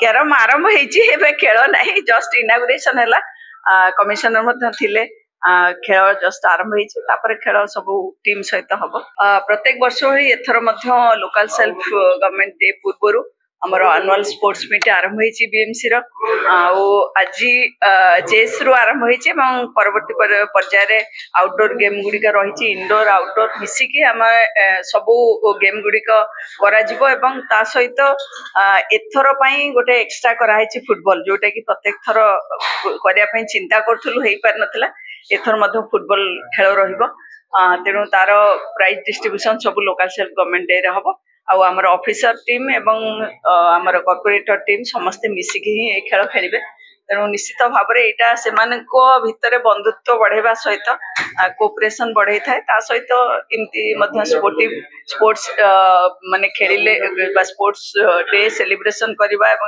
Carrom ଆରମ୍ଭ ହେଇଛି ଏବେ ଖେଳ ନାହିଁ ଜଷ୍ଟ ଇନାଗୁରେସନ ହେଲା କମିଶନର ମଧ୍ୟ ଥିଲେ ଖେଳ ଜଷ୍ଟ ଆରମ୍ଭ ହେଇଛି ତାପରେ ଖେଳ ସବୁ ଟିମ୍ ସହିତ ହବ ପ୍ରତ୍ୟେକ ବର୍ଷ ଭଳି ଏଥର ମଧ୍ୟ ଲୋକାଲ ସେଲ୍ଫ ଗଭର୍ଣ୍ଣମେଣ୍ଟ ଡେ ପୂର୍ବରୁ ଆମର ଆନୁଆଲ ସ୍ପୋର୍ଟସ ମିଟ୍ ଆରମ୍ଭ ହେଇଛି ବିଏମସି ର ଆଉ ଆଜି ଚେସ୍ ରୁ ଆରମ୍ଭ ହେଇଛି ଏବଂ ପରବର୍ତ୍ତୀ ପର୍ଯ୍ୟାୟରେ ଆଉଟଡୋର ଗେମ୍ ଗୁଡିକ ରହିଛି ଇନଡୋର ଆଉଟଡୋର ମିଶିକି ଆମେ ସବୁ ଗେମ୍ ଗୁଡିକ କରାଯିବ ଏବଂ ତା ସହିତ ଏଥର ପାଇଁ ଗୋଟେ ଏକ୍ସଟ୍ରା କରାହେଇଛି ଫୁଟବଲ ଯୋଉଟା କି ପ୍ରତ୍ୟେକ ଥର କରିବା ପାଇଁ ଚିନ୍ତା କରୁଥିଲୁ ହେଇପାରିନଥିଲା ଏଥର ମଧ୍ୟ ଫୁଟବଲ ଖେଳ ରହିବ ତେଣୁ ତାର ପ୍ରାଇଜ ଡିଷ୍ଟ୍ରିବ୍ୟୁସନ ସବୁ ଲୋକାଲ ସେଲ୍ଫ ଗଭର୍ଣ୍ଣମେଣ୍ଟ ଡେ ରେ ହବ ଆଉ ଆମର ଅଫିସର ଟିମ୍ ଏବଂ ଆମର କର୍ପୋରେଟର ଟିମ୍ ସମସ୍ତେ ମିଶିକି ହିଁ ଏ ଖେଳ ଖେଳିବେ ତେଣୁ ନିଶ୍ଚିତ ଭାବରେ ଏଇଟା ସେମାନଙ୍କ ଭିତରେ ବନ୍ଧୁତ୍ୱ ବଢେଇବା ସହିତ କୋଅପରେସନ ବଢେଇଥାଏ ତା ସହିତ ଏମିତି ମଧ୍ୟ ସ୍ପୋର୍ଟସ ମାନେ ଖେଳିଲେ ବା ସ୍ପୋର୍ଟସ ଡେ ସେଲିବ୍ରେସନ କରିବା ଏବଂ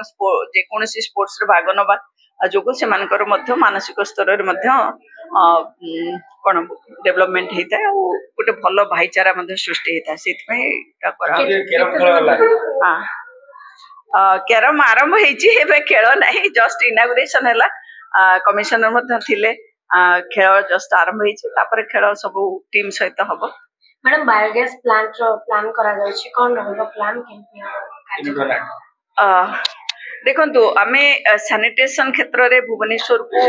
ଯେକୌଣସି ସ୍ପୋର୍ଟସ ରେ ଭାଗ ନେବା ଯୋଗୁଁ ସେମାନଙ୍କର ମଧ୍ୟ ମାନସିକ ସ୍ତରରେ ମଧ୍ୟ କଣ ଡେଭଲପମେଣ୍ଟ ହେଇଥାଏ ଆଉ ଗୋଟେ ଭଲ ଭାଇଚାରା ମଧ୍ୟ ସୃଷ୍ଟି ହେଇଥାଏ ସେଥିପାଇଁ ଏଇଟା କରାହଉଛି କ୍ୟାରମ ଆରମ୍ଭ ହେଇଛି ଏବେ ଖେଳ ନାହିଁ ଜଷ୍ଟ ଇନାଗୁରେସନ ହେଲା କମିଶନର ମଧ୍ୟ ଥିଲେ ଖେଳ ଜଷ୍ଟ ଆରମ୍ଭ ହେଇଛି ତାପରେ ଖେଳ ସବୁ ଟିମ୍ ସହିତ ହବ मैडम बायोगैस प्लांट प्लान करा जाउछि कोन रहबो प्लान केमति देखंतु आमे सैनिटेशन क्षेत्र रे भुवनेश्वर को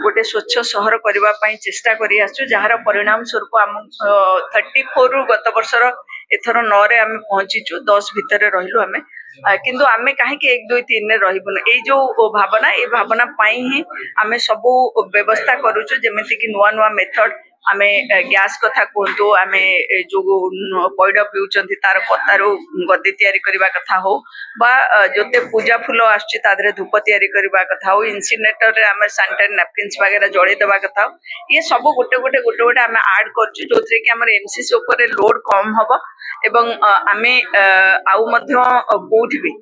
गोटे स्वच्छ शहर करबा पई चेष्टा करि आछु जहार परिणाम स्वरूप आम 34 रु गत वर्षर एथर 9 रे आमे पहुंचीचु 10 भितर रहिलु आमे किंतु आमे काहे कि 1 2 3 रे रहिबो ए जो भावना पई ही आमे सब व्यवस्था करूछु जेमिति कि नुवा नुवा मेथड आमे गैस कथा कहतु आमे जो पैड पिउचंती तार पत्तारू गद्दी तैयारी करबा कथा हो बा जोते पूजा फूल आछी तादरे धूप तैयारी करबा कथा हो इनसिनेटर रे आमे सैनिटरी नैपकिन्स वगैरह जळी देबा कथा हो ये सब गोटे आमे ऐड करछु जोतरे कि हमर एमसीसी ऊपर लोड कम हबो एवं आमे आउ मध्य कोठी भी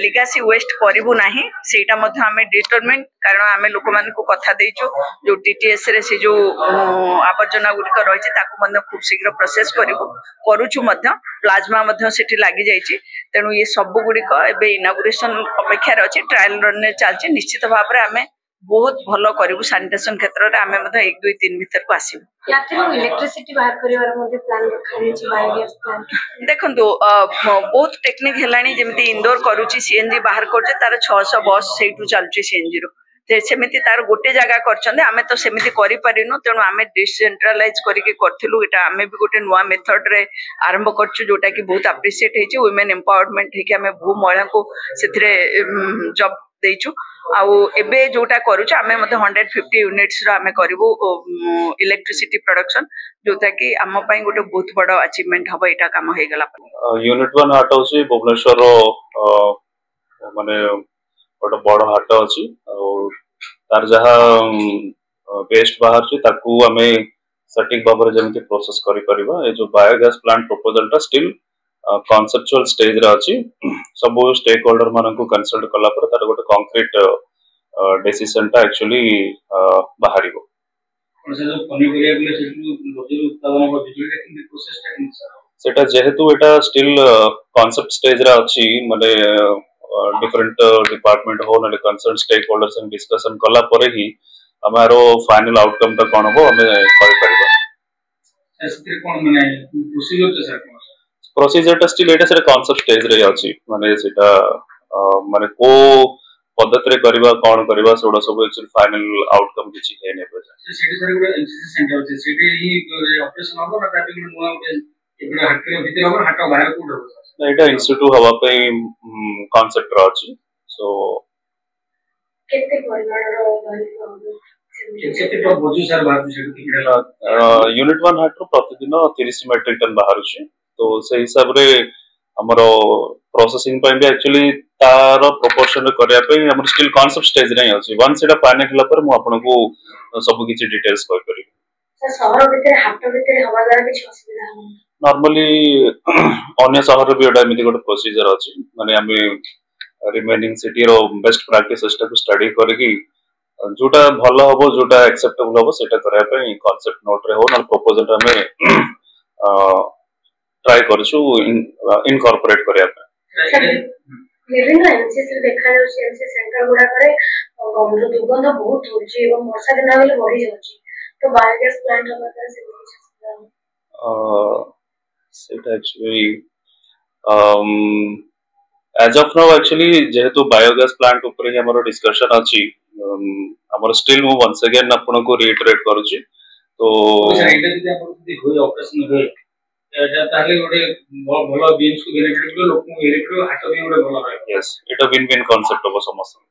लिगासी वेस्ट करिवु नाही सेटा मध्य आमे डिटरमिन कारण आमे लोक मान को कथा देइछु जो टीटीएस रे से जो आवर्जना गुड़िक रही खूब शीघ्र प्रोसेस करूछु प्लाज्मा सेठी लगी जाइए तेणु ये सब गुड़िक एबे इनागुरेशन अपेक्षार अच्छी ट्रायल रन चलती निश्चित भाव में आम बहुत भल करूँ सानिटेशन क्षेत्र में आम 1 2 3 भीतर को आसबू देखो बहुत टेक्निक है जमी इंडोर करुच्ची सीएनजी बाहर कर तार 600 बस से चलुची सीएनजी रू सेमिति तार गोटे जगह करछन्ते आमे तो सेमिति करि परिनु तेणु आमे डिसेंट्रलाइज करिके करथिलु एटा आमे भी गोटे नुवा मेथड रे आरंभ करछु जोटा कि बहुत एप्रिशिएट हेछि वुमेन एम्पावरमेंट हेकि आमे बहु महिला को सेथिरे जॉब देइछु आउ एबे जोटा करूछु आमे मते 150 यूनिट्स रो आमे करिवु इलेक्ट्रिसिटी प्रोडक्शन जोटा कि आम पई गोटे बहुत बड़ अचीवमेंट हबो एटा काम हे गला यूनिट 1 हाट होछि भुवनेश्वर रो माने गोटे बड़ हाट अछि तार जहा वेस्ट बाहर ताकू आमे सटीक भाव जमी प्रोसेस करिपरिबा ए जो बायोगैस प्लांट प्रपोजल टा स्टिल कॉन्सेप्चुअल स्टेज रे अछि सब स्टेक होल्डर मानन को कंसल्ट कला पर तार गोटे कंक्रीट डिसीजन टा एक्चुअली बाहरिबो सेटा जेहेतु एटा स्टिल कॉन्सेप्ट स्टेज रे अछि माने डिफरेंट डिपार्टमेंट हो ना concern stakeholders and discussion कला परे ही हमारो फाइनल आउटकम ता कोन हो हमें कहि परिबा एस्त्री कोन माने प्रोसीजर तो सर प्रोसीजर ता स्टिल एटा सर कांसेप्ट स्टेज रे अछि माने सेटा माने को पद्धति रे करबा कोन करबा सोडा सब एक्चुअली फाइनल आउटकम किछि हे ने बजा सेटी सर गुडा एमसीसी सेंटर अछि सेटी ही ऑपरेशन हो ना ताकि नुवा एबडा हाट के भीतर हो हाट बाहर को हो एटा इंस्टीट्यूट हवा पे कांसेप्ट रा अछि सो केते परिवार रो केते तो बोझु सर बात यूनिट 1 हाट रो प्रतिदिन 30 मेट्रिक टन बाहर अछि तो से हिसाब रे हमरो प्रोसेसिंग पे भी एक्चुअली तार प्रोपोर्शन करिया पे हमर स्टिल कांसेप्ट स्टेज रे अछि वंस एटा फाइनल हला पर मु आपन को सब किछि डिटेल्स कहि करी सर शहर भीतर हाट भीतर हवा द्वारा किछ असुविधा हो नॉर्मली अन्य शहर भी एटा एमिति गोटे प्रोसीजर अछि माने हमें रिमेनिंग सिटी रो बेस्ट प्रैक्टिस सिस्टम को स्टडी करके जोटा भलो होबो जोटा एक्सेप्टेबल होबो सेटा करया पे कांसेप्ट नोट रे हो ना प्रपोजल हमें ट्राई करछु इनकॉर्पोरेट करया पे ବିଭିନ୍ନ ଏନସିସି ଦେଖା ଯାଉଛି ଏନସିସି ସେଣ୍ଟର गुड़ाकर जो दुर्गंध बहुत होची एवं वर्षा दिन आगले बढ़ी जाଉଛି तो बायोगैस प्लांट हमारे तरह से कुछ सुविधा नहीं। सेटा actually as of now actually जेहेतु बायोगैस प्लांट ऊपर ही हमरो डिस्कशन अछि हमरो स्टिल मु वंस अगेन आपन को रिइटरेट करूची तो साइड रे आपण যদি होय ऑपरेशन होय এটা তাহলে ଗୋଟେ ଭଲ ବିନ୍ସ କୁ ବେନିଫିଟ ଲୋକ ଏରିଆ ହାଟ ବି ଗୋଟେ ଭଲ ରହିବ। यस एटा विन विन कांसेप्ट हो समस्त।